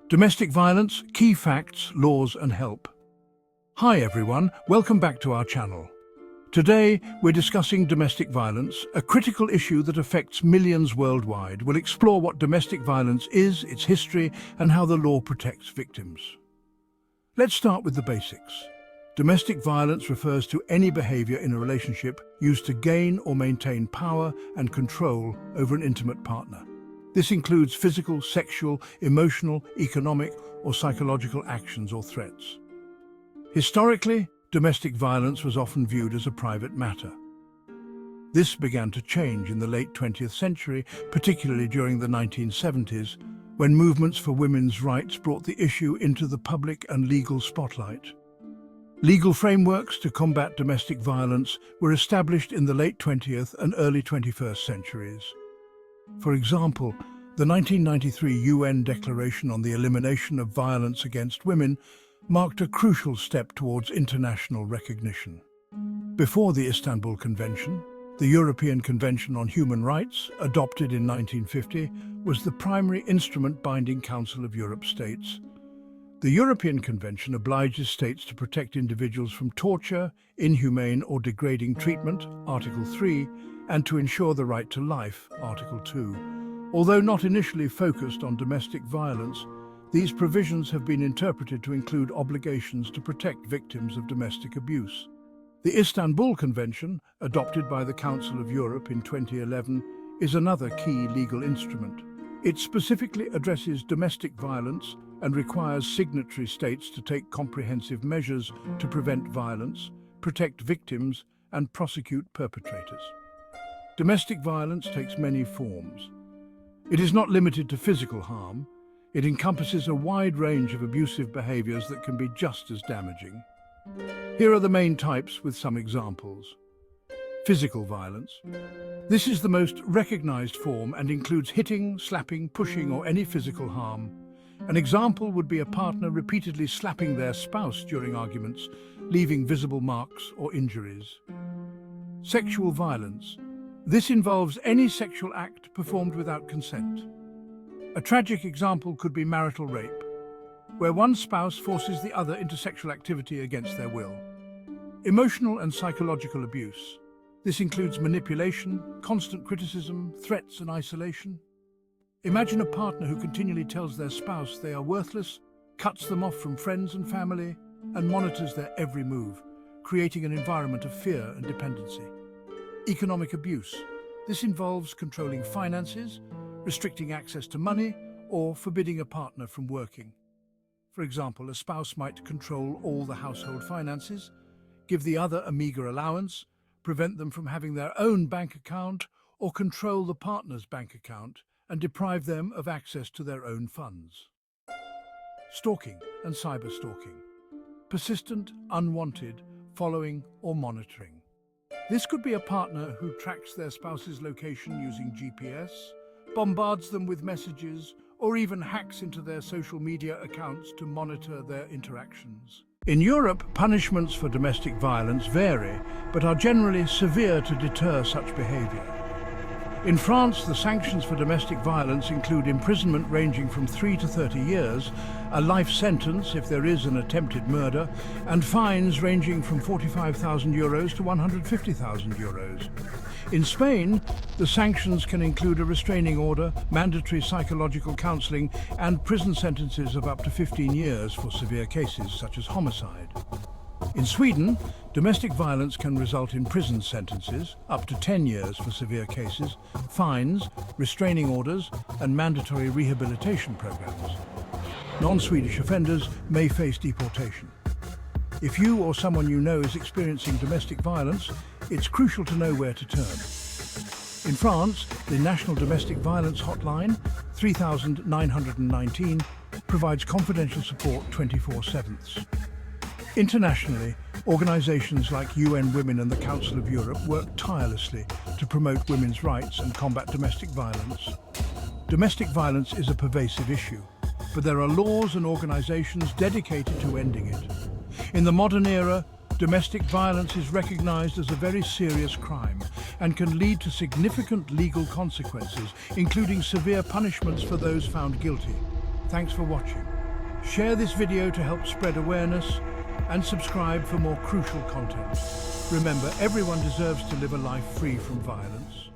Domestic violence, key facts, laws and help. Hi everyone, welcome back to our channel. Today we're discussing domestic violence, a critical issue that affects millions worldwide. We'll explore what domestic violence is, its history, and how the law protects victims. Let's start with the basics. Domestic violence refers to any behavior in a relationship used to gain or maintain power and control over an intimate partner. This includes physical, sexual, emotional, economic, or psychological actions or threats. Historically, domestic violence was often viewed as a private matter. This began to change in the late 20th century, particularly during the 1970s, when movements for women's rights brought the issue into the public and legal spotlight. Legal frameworks to combat domestic violence were established in the late 20th and early 21st centuries. For example, the 1993 UN Declaration on the Elimination of Violence Against Women marked a crucial step towards international recognition. Before the Istanbul Convention, the European Convention on Human Rights, adopted in 1950, was the primary instrument binding Council of Europe states. The European Convention obliges states to protect individuals from torture, inhumane or degrading treatment, Article 3, and to ensure the right to life, Article 2. Although not initially focused on domestic violence, these provisions have been interpreted to include obligations to protect victims of domestic abuse. The Istanbul Convention, adopted by the Council of Europe in 2011, is another key legal instrument. It specifically addresses domestic violence and requires signatory states to take comprehensive measures to prevent violence, protect victims, and prosecute perpetrators. Domestic violence takes many forms. It is not limited to physical harm. It encompasses a wide range of abusive behaviors that can be just as damaging. Here are the main types with some examples. Physical violence. This is the most recognized form and includes hitting, slapping, pushing, or any physical harm. An example would be a partner repeatedly slapping their spouse during arguments, leaving visible marks or injuries. Sexual violence. This involves any sexual act performed without consent. A tragic example could be marital rape, where one spouse forces the other into sexual activity against their will. Emotional and psychological abuse. This includes manipulation, constant criticism, threats and isolation. Imagine a partner who continually tells their spouse they are worthless, cuts them off from friends and family, and monitors their every move, creating an environment of fear and dependency. Economic abuse. This involves controlling finances, restricting access to money, or forbidding a partner from working. For example, a spouse might control all the household finances, give the other a meager allowance, prevent them from having their own bank account, or control the partner's bank account and deprive them of access to their own funds. Stalking and cyberstalking. Persistent, unwanted, following or monitoring. This could be a partner who tracks their spouse's location using GPS, bombards them with messages, or even hacks into their social media accounts to monitor their interactions. In Europe, punishments for domestic violence vary, but are generally severe to deter such behavior. In France, the sanctions for domestic violence include imprisonment ranging from 3 to 30 years, a life sentence if there is an attempted murder, and fines ranging from €45,000 to €150,000. In Spain, the sanctions can include a restraining order, mandatory psychological counselling, and prison sentences of up to 15 years for severe cases such as homicide. In Sweden, domestic violence can result in prison sentences, up to 10 years for severe cases, fines, restraining orders, and mandatory rehabilitation programs. Non-Swedish offenders may face deportation. If you or someone you know is experiencing domestic violence, it's crucial to know where to turn. In France, the National Domestic Violence Hotline, 3919, provides confidential support 24/7. Internationally, organisations like UN Women and the Council of Europe work tirelessly to promote women's rights and combat domestic violence. Domestic violence is a pervasive issue, but there are laws and organisations dedicated to ending it. In the modern era, domestic violence is recognised as a very serious crime and can lead to significant legal consequences, including severe punishments for those found guilty. Thanks for watching. Share this video to help spread awareness and subscribe for more crucial content. Remember, everyone deserves to live a life free from violence.